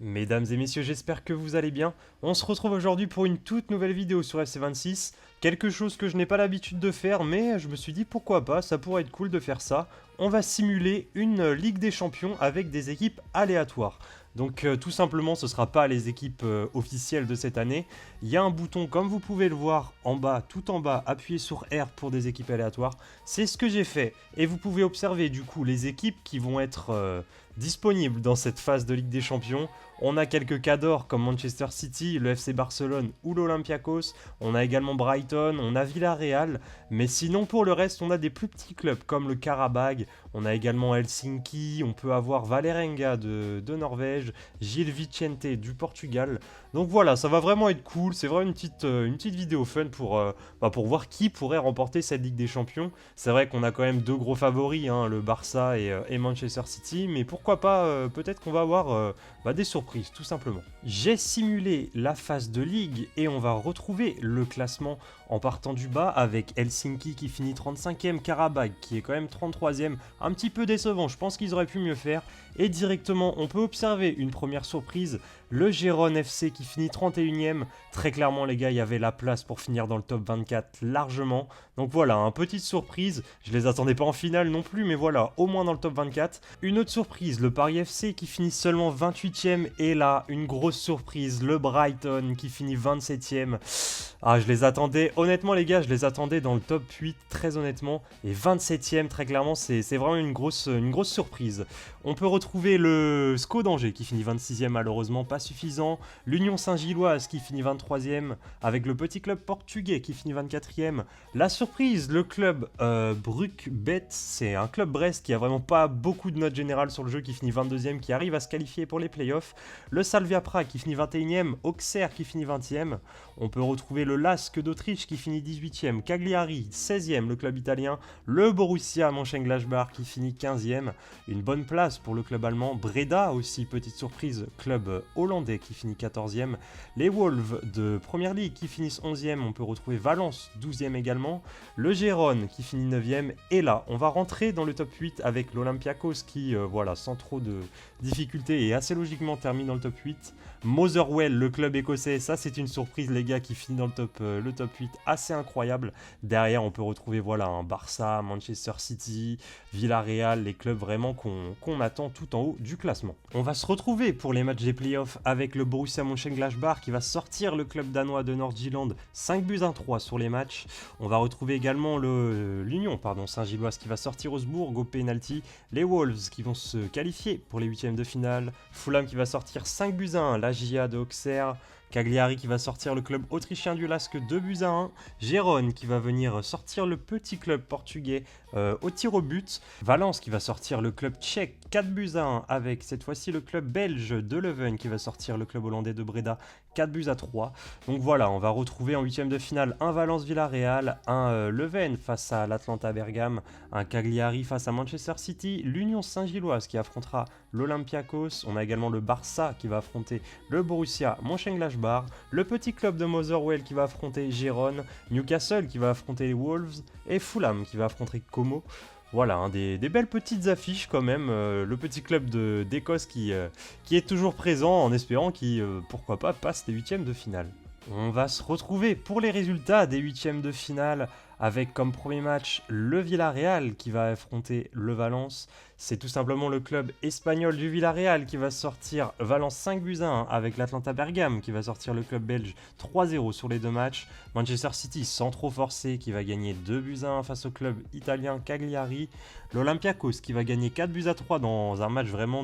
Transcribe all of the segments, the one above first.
Mesdames et messieurs, j'espère que vous allez bien. On se retrouve aujourd'hui pour une toute nouvelle vidéo sur FC26. Quelque chose que je n'ai pas l'habitude de faire, mais je me suis dit pourquoi pas, ça pourrait être cool de faire ça. On va simuler une Ligue des Champions avec des équipes aléatoires. Donc tout simplement, ce ne sera pas les équipes officielles de cette année. Il y a un bouton, comme vous pouvez le voir en bas, tout en bas, appuyez sur R pour des équipes aléatoires. C'est ce que j'ai fait. Et vous pouvez observer du coup les équipes qui vont être disponibles dans cette phase de Ligue des Champions. On a quelques cadors comme Manchester City, le FC Barcelone ou l'Olympiakos. On a également Brighton, on a Villarreal. Mais sinon pour le reste, on a des plus petits clubs comme le Karabag. On a également Helsinki, on peut avoir Valerenga de Norvège, Gil Vicente du Portugal. Donc voilà, ça va vraiment être cool. C'est vraiment une petite vidéo fun pour voir qui pourrait remporter cette Ligue des Champions. C'est vrai qu'on a quand même deux gros favoris, hein, le Barça et Manchester City. Mais pourquoi pas, peut-être qu'on va avoir des surprises, tout simplement. J'ai simulé la phase de ligue et on va retrouver le classement en partant du bas avec Helsinki qui finit 35e, Karabag qui est quand même 33e, un petit peu décevant, je pense qu'ils auraient pu mieux faire. Et directement, on peut observer une première surprise, le Gérone FC qui finit 31e. Très clairement les gars, il y avait la place pour finir dans le top 24 largement. Donc voilà, une petite surprise, je les attendais pas en finale non plus, mais voilà, au moins dans le top 24. Une autre surprise, le Paris FC qui finit seulement 28e, et là, une grosse surprise, le Brighton qui finit 27e. Ah, je les attendais, honnêtement les gars, je les attendais dans le top 8, très honnêtement, et 27e, très clairement, c'est vraiment une grosse surprise. On peut retrouver le SCO d'Angers qui finit 26e, malheureusement pas suffisant, l'Union Saint-Gilloise qui finit 23e, avec le petit club portugais qui finit 24e, la surprise, le club Bruck-Bet, c'est un club Brest qui a vraiment pas beaucoup de notes générales sur le jeu, qui finit 22e, qui arrive à se qualifier pour les playoffs, le Slavia Prague qui finit 21e, Auxerre qui finit 20e, on peut retrouver le LASK d'Autriche qui finit 18e, Cagliari 16e, le club italien, le Borussia Mönchengladbach qui finit 15e, une bonne place pour le club allemand, Breda aussi, petite surprise, club hollandais qui finit 14e, les Wolves de Première Ligue qui finissent 11e, on peut retrouver Valence 12e également, le Gérone qui finit 9e, et là on va rentrer dans le top 8 avec l'Olympiakos qui, voilà, sans trop de difficultés et assez logiquement termine dans le top 8, Motherwell, le club écossais, ça c'est une surprise les gars, qui finit dans le top 8, assez incroyable. Derrière on peut retrouver voilà un Barça, Manchester City, Villarreal, les clubs vraiment qu'on attend tout en haut du classement. On va se retrouver pour les matchs des playoffs avec le Borussia Mönchengladbach qui va sortir le club danois de Nord-Jylland 5-3 sur les matchs. On va retrouver également l'Union Saint-Gilloise qui va sortir Augsbourg au penalty, les Wolves qui vont se qualifier pour les huitièmes de finale, Fulham qui va sortir 5-1, la GIA de Auxerre, Cagliari qui va sortir le club autrichien du LASK 2-1, Gérone qui va venir sortir le petit club portugais au tir au but, Valence qui va sortir le club tchèque 4-1 avec cette fois-ci le club belge de Leuven qui va sortir le club hollandais de Breda 4-3. Donc voilà, on va retrouver en huitième de finale un Valence-Villarreal, un Leuven face à l'Atlanta Bergame, un Cagliari face à Manchester City, l'Union Saint-Gilloise qui affrontera l'Olympiakos, on a également le Barça qui va affronter le Borussia Mönchengladbach, le petit club de Motherwell qui va affronter Gérone, Newcastle qui va affronter les Wolves et Fulham qui va affronter Como. Voilà, hein, des belles petites affiches quand même, le petit club d'Écosse qui est toujours présent en espérant qu'il, pourquoi pas, passe les huitièmes de finale. On va se retrouver pour les résultats des huitièmes de finale avec comme premier match le Villarreal qui va affronter le Valence. C'est tout simplement le club espagnol du Villarreal qui va sortir Valence 5-1 avec l'Atlanta Bergame qui va sortir le club belge 3-0 sur les deux matchs. Manchester City sans trop forcer qui va gagner 2-1 face au club italien Cagliari. L'Olympiakos qui va gagner 4-3 dans un match vraiment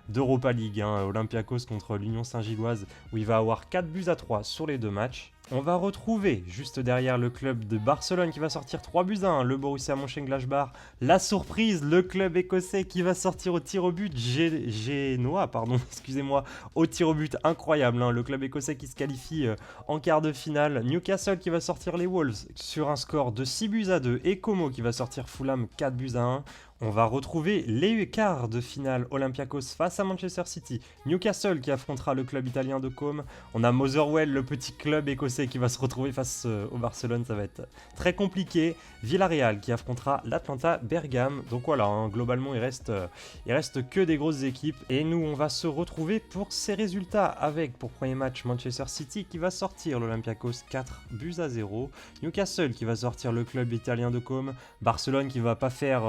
d'Europa League, hein, Olympiakos contre l'Union Saint-Gilloise où il va avoir 4-3 sur les deux matchs. On va retrouver juste derrière le club de Barcelone qui va sortir 3-1, le Borussia Mönchengladbach, la surprise, le club écossais qui va sortir au tir au but, Genoa, excusez-moi, au tir au but, incroyable, hein, le club écossais qui se qualifie en quart de finale, Newcastle qui va sortir les Wolves sur un score de 6-2 et Como qui va sortir Fulham 4-1. On va retrouver les quarts de finale Olympiakos face à Manchester City, Newcastle qui affrontera le club italien de Côme, on a Motherwell, le petit club écossais qui va se retrouver face au Barcelone, ça va être très compliqué, Villarreal qui affrontera l'Atlanta Bergame, donc voilà, hein, globalement il reste que des grosses équipes, et nous on va se retrouver pour ces résultats avec, pour premier match, Manchester City qui va sortir l'Olympiakos 4-0, Newcastle qui va sortir le club italien de Côme, Barcelone qui va pas faire...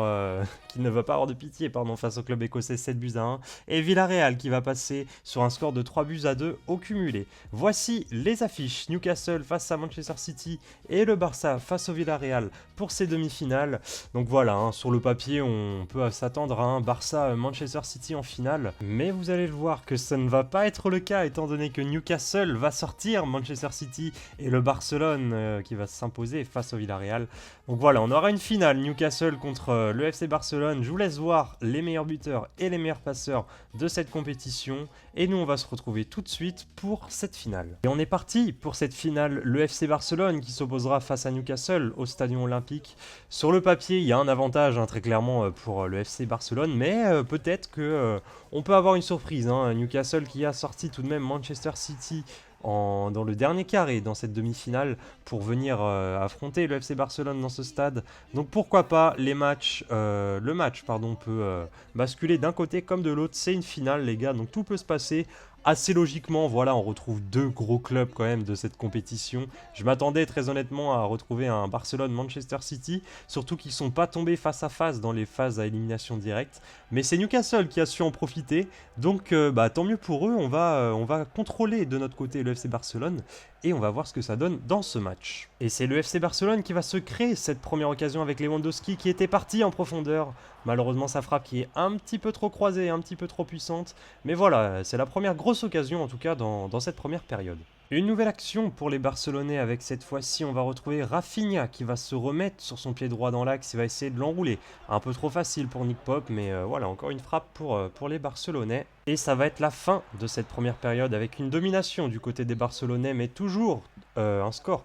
qui ne va pas avoir de pitié face au club écossais 7-1, et Villarreal qui va passer sur un score de 3-2 au cumulé. Voici les affiches, Newcastle face à Manchester City et le Barça face au Villarreal pour ces demi-finales. Donc voilà, hein, sur le papier on peut s'attendre à un Barça-Manchester City en finale, mais vous allez le voir que ça ne va pas être le cas étant donné que Newcastle va sortir Manchester City et le Barcelone qui va s'imposer face au Villarreal. Donc voilà, on aura une finale Newcastle contre le FC Barcelone. Je vous laisse voir les meilleurs buteurs et les meilleurs passeurs de cette compétition. Et nous, on va se retrouver tout de suite pour cette finale. Et on est parti pour cette finale. Le FC Barcelone qui s'opposera face à Newcastle au Stadion Olympique. Sur le papier, il y a un avantage très clairement pour le FC Barcelone. Mais peut-être qu'on peut avoir une surprise. Hein. Newcastle qui a sorti tout de même Manchester City dans le dernier carré dans cette demi-finale pour venir affronter le FC Barcelone dans ce stade. Donc pourquoi pas le match peut basculer d'un côté comme de l'autre. C'est une finale les gars, donc tout peut se passer. Assez logiquement, voilà, on retrouve deux gros clubs quand même de cette compétition. Je m'attendais très honnêtement à retrouver un Barcelone-Manchester City, surtout qu'ils ne sont pas tombés face à face dans les phases à élimination directe. Mais c'est Newcastle qui a su en profiter, donc tant mieux pour eux, on va contrôler de notre côté le FC Barcelone et on va voir ce que ça donne dans ce match. Et c'est le FC Barcelone qui va se créer cette première occasion avec Lewandowski qui était parti en profondeur. Malheureusement sa frappe qui est un petit peu trop croisée, un petit peu trop puissante, mais voilà, c'est la première grosse occasion en tout cas dans cette première période. Une nouvelle action pour les Barcelonais avec cette fois-ci, on va retrouver Rafinha qui va se remettre sur son pied droit dans l'axe, il va essayer de l'enrouler. Un peu trop facile pour Nick Pope, mais voilà, encore une frappe pour les Barcelonais. Et ça va être la fin de cette première période avec une domination du côté des Barcelonais, mais toujours un score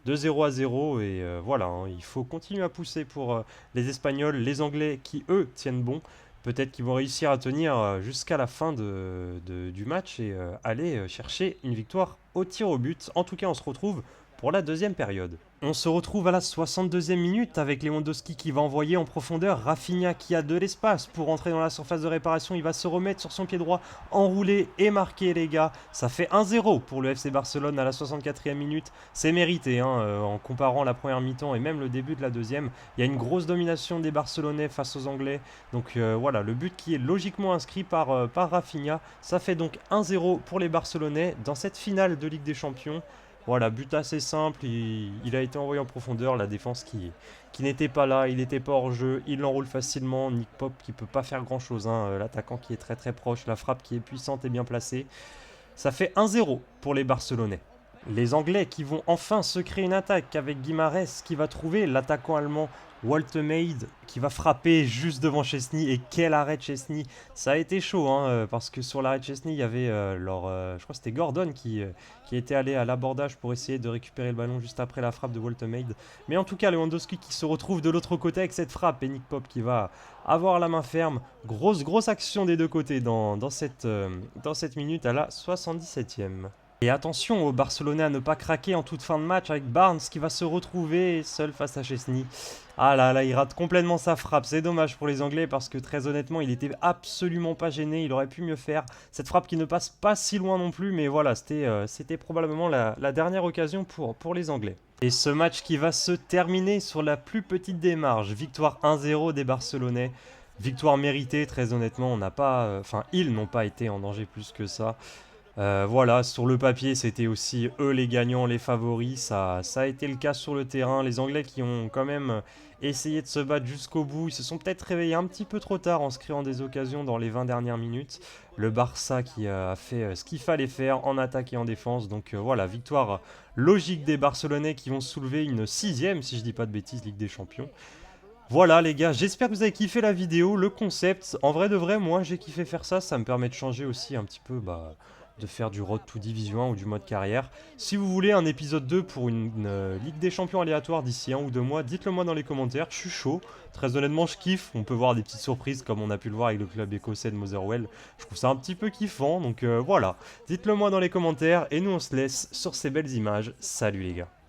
de 0-0. Et voilà, hein, il faut continuer à pousser pour les Espagnols, les Anglais qui eux tiennent bon. Peut-être qu'ils vont réussir à tenir jusqu'à la fin du match et aller chercher une victoire au tir au but. En tout cas, on se retrouve pour la deuxième période. On se retrouve à la 62e minute avec Lewandowski qui va envoyer en profondeur Rafinha qui a de l'espace pour entrer dans la surface de réparation. Il va se remettre sur son pied droit, enrouler et marquer les gars. Ça fait 1-0 pour le FC Barcelone à la 64e minute. C'est mérité hein, en comparant la première mi-temps et même le début de la deuxième. Il y a une grosse domination des Barcelonais face aux Anglais. Donc voilà, le but qui est logiquement inscrit par Rafinha. Ça fait donc 1-0 pour les Barcelonais dans cette finale de Ligue des Champions. Voilà, but assez simple, il a été envoyé en profondeur, la défense qui n'était pas là, il n'était pas hors jeu, il l'enroule facilement, Nick Pope qui peut pas faire grand chose, hein, l'attaquant qui est très très proche, la frappe qui est puissante et bien placée. Ça fait 1-0 pour les Barcelonais. Les Anglais qui vont enfin se créer une attaque avec Guimarães qui va trouver l'attaquant allemand Woltemade qui va frapper juste devant Chesney. Et quel arrêt de Chesney! Ça a été chaud hein, parce que sur l'arrêt de Chesney il y avait je crois que c'était Gordon qui était allé à l'abordage pour essayer de récupérer le ballon juste après la frappe de Woltemade. Mais en tout cas Lewandowski qui se retrouve de l'autre côté avec cette frappe et Nick Pope qui va avoir la main ferme. Grosse action des deux côtés dans cette minute à la 77e. Et attention aux Barcelonais à ne pas craquer en toute fin de match avec Barnes qui va se retrouver seul face à Chesney. Ah là, il rate complètement sa frappe. C'est dommage pour les Anglais parce que très honnêtement, il était absolument pas gêné. Il aurait pu mieux faire. Cette frappe qui ne passe pas si loin non plus, mais voilà, c'était probablement la dernière occasion pour les Anglais. Et ce match qui va se terminer sur la plus petite des marges. Victoire 1-0 des Barcelonais. Victoire méritée, très honnêtement. Ils n'ont pas été en danger plus que ça. Voilà, sur le papier, c'était aussi eux les gagnants, les favoris. Ça a été le cas sur le terrain. Les Anglais qui ont quand même essayé de se battre jusqu'au bout. Ils se sont peut-être réveillés un petit peu trop tard en se créant des occasions dans les 20 dernières minutes. Le Barça qui a fait ce qu'il fallait faire en attaque et en défense. Donc voilà, victoire logique des Barcelonais qui vont soulever une 6e, si je dis pas de bêtises, Ligue des Champions. Voilà les gars, j'espère que vous avez kiffé la vidéo, le concept. En vrai de vrai, moi j'ai kiffé faire ça. Ça me permet de changer aussi un petit peu de faire du Road to Division 1 ou du mode carrière. Si vous voulez un épisode 2 pour une Ligue des Champions aléatoire d'ici 1 ou 2 mois, dites-le moi dans les commentaires, je suis chaud. Très honnêtement, je kiffe. On peut voir des petites surprises comme on a pu le voir avec le club écossais de Motherwell. Je trouve ça un petit peu kiffant, donc voilà. Dites-le moi dans les commentaires et nous on se laisse sur ces belles images. Salut les gars.